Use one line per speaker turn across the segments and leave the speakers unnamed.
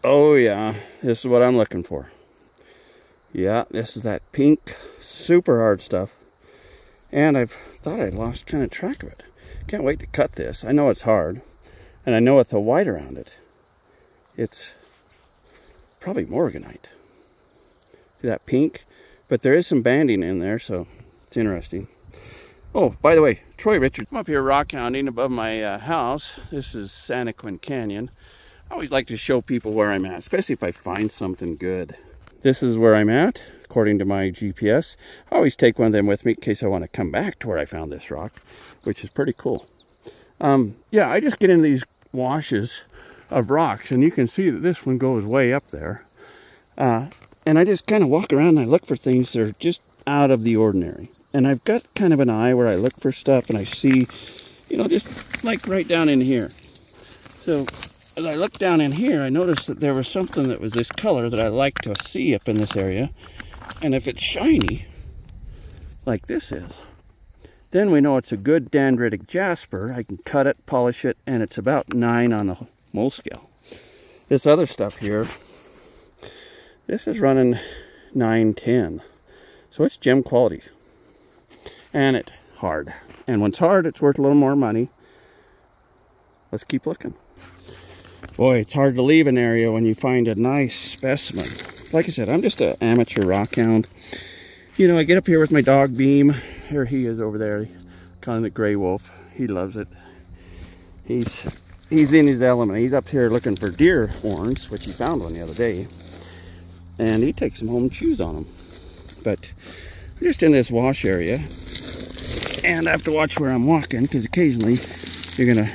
Oh yeah, this is what I'm looking for. Yeah, this is that pink, super hard stuff. And I've thought I'd lost kind of track of it. Can't wait to cut this. I know it's hard, and I know with the white around it, it's probably Morganite. See that pink? But there is some banding in there, so it's interesting. Oh, by the way, Troy Richards. I'm up here rock hounding above my house. This is Santaquin Canyon. I always like to show people where I'm at, especially if I find something good. This is where I'm at, according to my GPS. I always take one of them with me in case I want to come back to where I found this rock, which is pretty cool. Yeah, I just get in these washes of rocks, and you can see that this one goes way up there. And I just kind of walk around and I look for things that are just out of the ordinary. And I've got kind of an eye where I look for stuff and I see, you know, just like right down in here. So as I look down in here, I noticed that there was something that was this color that I like to see up in this area. And if it's shiny, like this is, then we know it's a good dendritic jasper. I can cut it, polish it, and it's about 9 on the mole scale. This other stuff here, this is running 9, 10. So it's gem quality. And it's hard. And when it's hard, it's worth a little more money. Let's keep looking. Boy, it's hard to leave an area when you find a nice specimen. Like I said, I'm just an amateur rock hound. You know, I get up here with my dog Beam. Here he is over there, kind of the gray wolf. He loves it. He's in his element. He's up here looking for deer horns, which he found one the other day. And he takes them home and chews on them. But we're just in this wash area. And I have to watch where I'm walking, because occasionally you're going to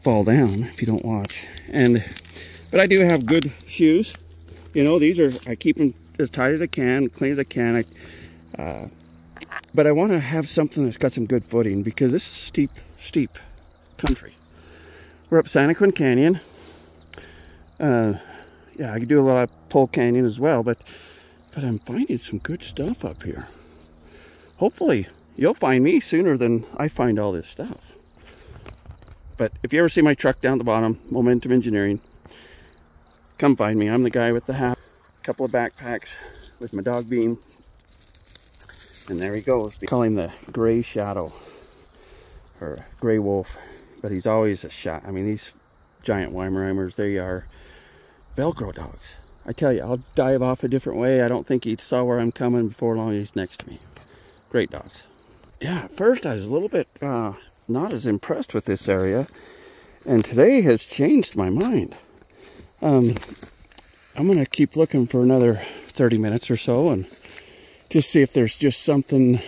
fall down if you don't watch. But I do have good shoes. You know, these are, I keep them as tight as I can, clean as I can. But I want to have something that's got some good footing, because this is steep country. We're up Santaquin Canyon. Yeah, I could do a lot of Pole Canyon as well, but I'm finding some good stuff up here. Hopefully, you'll find me sooner than I find all this stuff. But if you ever see my truck down the bottom, Momentum Engineering, come find me. I'm the guy with the hat, a couple of backpacks with my dog Beam. And there he goes. We call him the gray shadow, or gray wolf, but he's always a shot. I mean, these giant Weimaraners, they are Velcro dogs. I tell you, I'll dive off a different way. I don't think he saw where I'm coming. Before long, he's next to me. Great dogs. Yeah, at first I was a little bit not as impressed with this area, and today has changed my mind. I'm gonna keep looking for another 30 minutes or so and just see if there's just something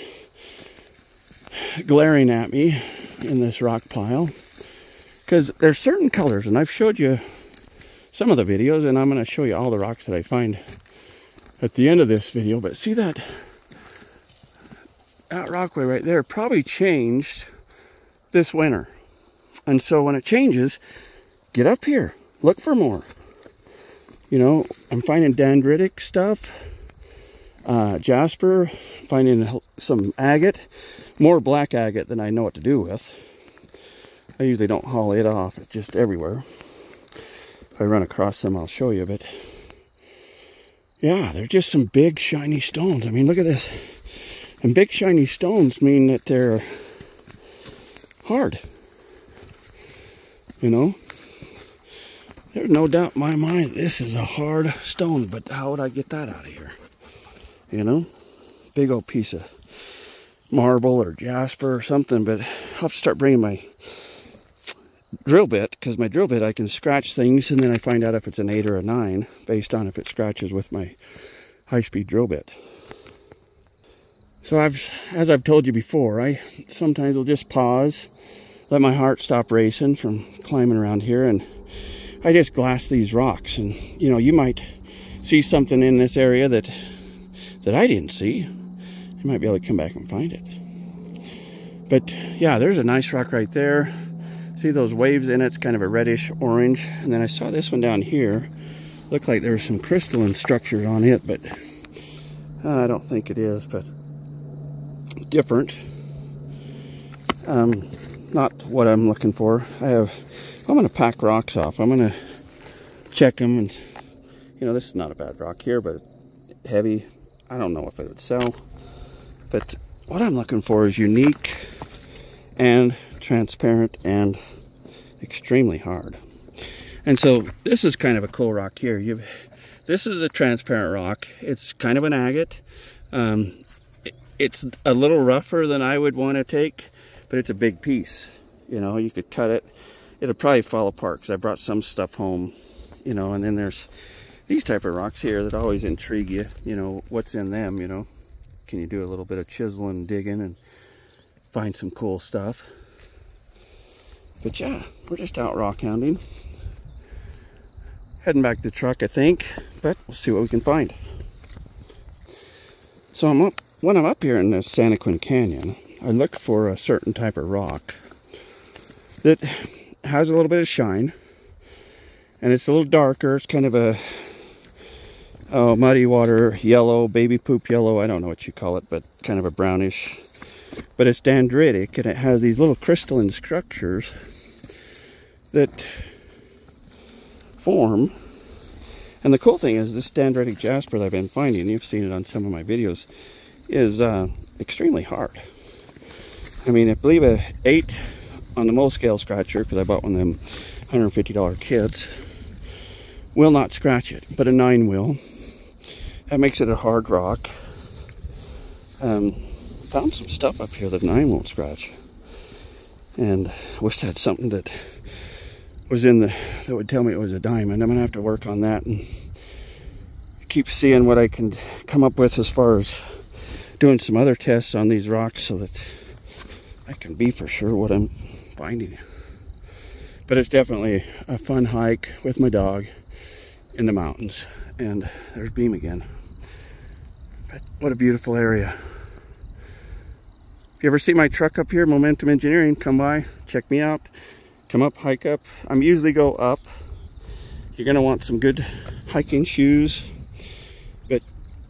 glaring at me in this rock pile, because there's certain colors, and I've showed you some of the videos, and I'm going to show you all the rocks that I find at the end of this video. But see that rockway right there probably changed this winter. And so when it changes, get up here, look for more. You know, I'm finding dendritic stuff, jasper, finding some agate, more black agate than I know what to do with. I usually don't haul it off, it's just everywhere. If I run across them, I'll show you, but yeah, they're just some big shiny stones. I mean, look at this. And big shiny stones mean that they're hard. You know, there's no doubt in my mind this is a hard stone, but how would I get that out of here? You know, big old piece of marble or jasper or something, but I'll have to start bringing my drill bit, because my drill bit, I can scratch things and then I find out if it's an 8 or a 9 based on if it scratches with my high-speed drill bit. So as I've told you before, I sometimes will just pause, let my heart stop racing from climbing around here, and I just glass these rocks. And you know, you might see something in this area that I didn't see. You might be able to come back and find it. But yeah, there's a nice rock right there. See those waves in it? It's kind of a reddish orange. And then I saw this one down here. Looked like there was some crystalline structure on it, but I don't think it is, but different. Not what I'm looking for. I'm going to pack rocks off. I'm going to check them. And you know, this is not a bad rock here, but heavy. I don't know if it would sell, but what I'm looking for is unique and transparent and extremely hard. And so this is kind of a cool rock here. This is a transparent rock. It's kind of an agate. It's a little rougher than I would want to take, but it's a big piece. You know, you could cut it. It'll probably fall apart because I brought some stuff home, you know. And then there's these type of rocks here that always intrigue you. You know, what's in them, you know. Can you do a little bit of chiseling and digging and find some cool stuff? But yeah, we're just out rock hounding. Heading back to the truck, I think, but we'll see what we can find. So when I'm up here in the Santaquin Canyon, I look for a certain type of rock that has a little bit of shine, and it's a little darker. It's kind of a muddy water yellow, baby poop yellow. I don't know what you call it, but kind of a brownish. But it's dendritic, and it has these little crystalline structures that form. And the cool thing is this dendritic jasper that I've been finding, you've seen it on some of my videos, is extremely hard. I mean, I believe a 8 on the mole scale scratcher, because I bought one of them $150 kits, will not scratch it, but a 9 will. That makes it a hard rock. Found some stuff up here that 9 won't scratch, and I wish I had something that was in that would tell me it was a diamond. I'm gonna have to work on that and keep seeing what I can come up with as far as doing some other tests on these rocks so that I can be for sure what I'm finding. But it's definitely a fun hike with my dog in the mountains. And there's Beam again. But what a beautiful area. If you ever see my truck up here, Momentum Engineering, come by, check me out. Come up, hike up. I'm usually go up. You're gonna want some good hiking shoes, but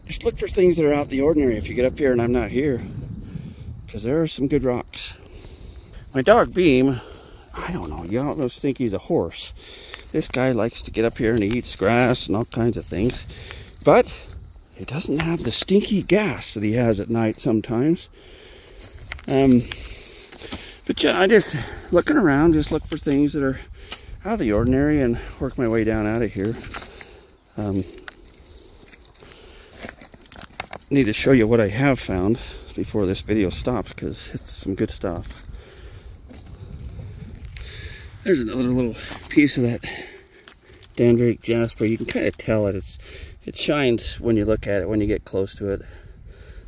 just look for things that are out of the ordinary if you get up here and I'm not here, because there are some good rocks. My dog Beam, I don't know, you almost think he's a horse. This guy likes to get up here and he eats grass and all kinds of things, but he doesn't have the stinky gas that he has at night sometimes. But yeah, I just looking around, just look for things that are out of the ordinary and work my way down out of here. Need to show you what I have found before this video stops, because it's some good stuff. There's another little piece of that dendritic jasper. You can kind of tell it. It shines when you look at it, when you get close to it.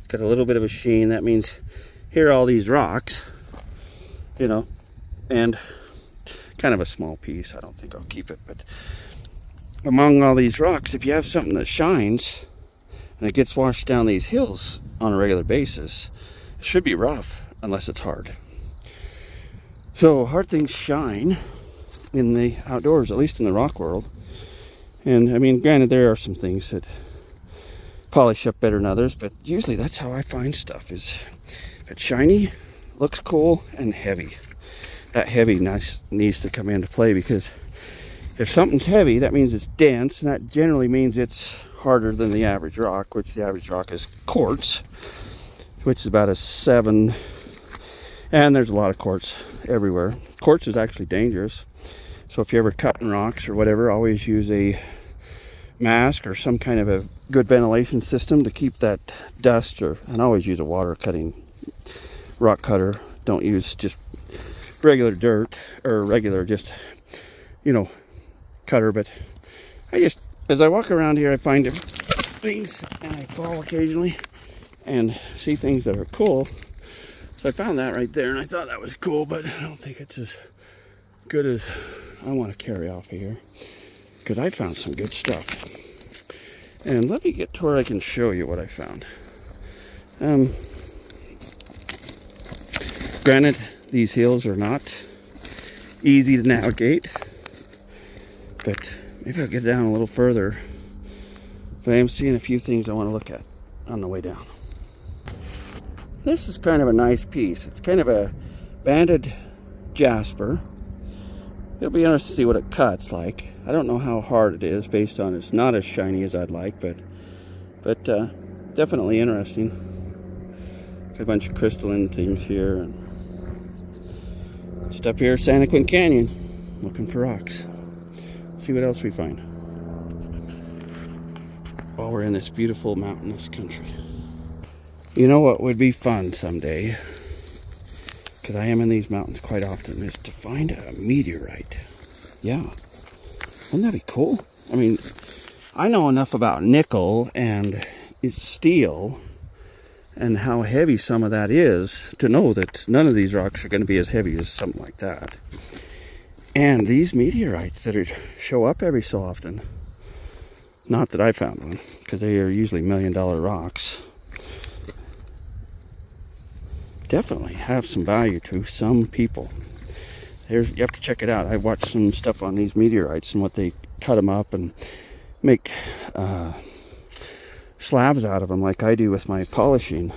It's got a little bit of a sheen. That means here are all these rocks, you know, and kind of a small piece. I don't think I'll keep it, but among all these rocks, if you have something that shines and it gets washed down these hills on a regular basis, it should be rough unless it's hard. So hard things shine in the outdoors, at least in the rock world. And I mean, granted, there are some things that polish up better than others, but usually that's how I find stuff, is if it's shiny, looks cool, and heavy. That heaviness needs to come into play, because if something's heavy, that means it's dense, and that generally means it's harder than the average rock, which the average rock is quartz, which is about a 7, and there's a lot of quartz everywhere. Quartz is actually dangerous, so if you're ever cutting rocks or whatever, always use a mask or some kind of a good ventilation system to keep that dust, and always use a water cutting rock cutter. Don't use just regular dirt or regular just, you know, cutter. But as I walk around here, I find things, and I fall occasionally and see things that are cool. So I found that right there, and I thought that was cool, but I don't think it's as good as I want to carry off of here, because I found some good stuff. And let me get to where I can show you what I found. Granted, these hills are not easy to navigate, but maybe I'll get down a little further. But I am seeing a few things I want to look at on the way down. This is kind of a nice piece. It's kind of a banded jasper, It'll be interesting to see what it cuts like. I don't know how hard it is based on it's not as shiny as I'd like, but definitely interesting. Got a bunch of crystalline things here. And just up here, Santaquin Canyon, looking for rocks. See what else we find while we're in this beautiful mountainous country. You know what would be fun someday, because I am in these mountains quite often, is to find a meteorite. Yeah, wouldn't that be cool? I mean, I know enough about nickel and steel and how heavy some of that is to know that none of these rocks are going to be as heavy as something like that. And these meteorites that show up every so often, not that I found one, because they are usually $1 million rocks, definitely have some value to some people. You have to check it out. I watched some stuff on these meteorites and what they cut them up and make slabs out of them like I do with my polishing.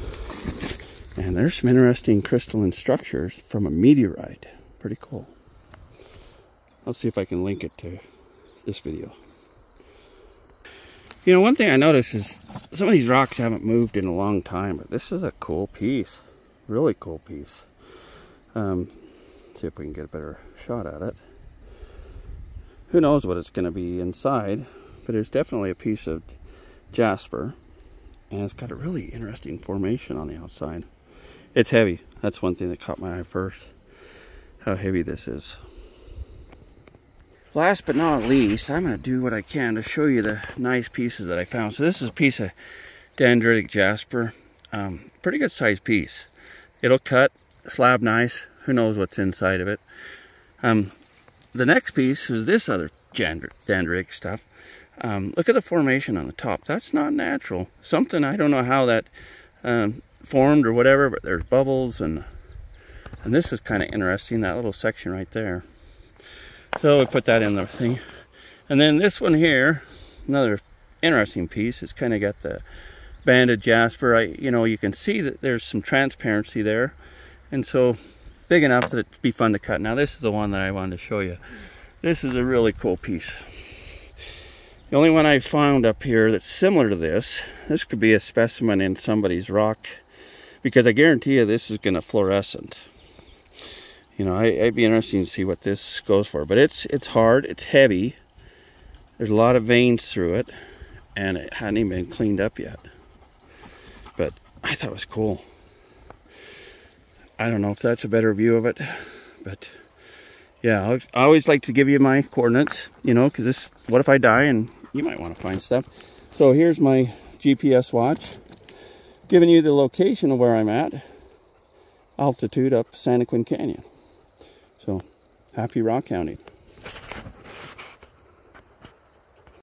And there's some interesting crystalline structures from a meteorite. Pretty cool. I'll see if I can link it to this video. You know, one thing I noticed is some of these rocks haven't moved in a long time, but this is a cool piece. Really cool piece. See if we can get a better shot at it. Who knows what it's going to be inside, but it's definitely a piece of jasper, and it's got a really interesting formation on the outside. It's heavy. That's one thing that caught my eye first, how heavy this is. Last but not least, I'm going to do what I can to show you the nice pieces that I found. So this is a piece of dendritic jasper. Pretty good sized piece. It'll cut, slab nice. Who knows what's inside of it. The next piece is this other dendritic stuff. Look at the formation on the top. That's not natural. Something, I don't know how that formed or whatever, but there's bubbles, and this is kind of interesting, that little section right there. So we put that in the thing. And then this one here, another interesting piece. It's kind of got the banded jasper. You know, you can see that there's some transparency there. And so big enough that it'd be fun to cut. Now this is the one that I wanted to show you. This is a really cool piece. The only one I found up here that's similar to this could be a specimen in somebody's rock, because I guarantee you this is going to fluorescent. You know, I'd be interested to see what this goes for. But it's hard, it's heavy. There's a lot of veins through it, and it hadn't even been cleaned up yet. But I thought it was cool. I don't know if that's a better view of it, but yeah, I always like to give you my coordinates, you know, because this, what if I die and you might want to find stuff. So here's my GPS watch, giving you the location of where I'm at, altitude up Santaquin Canyon. So happy rock hounding.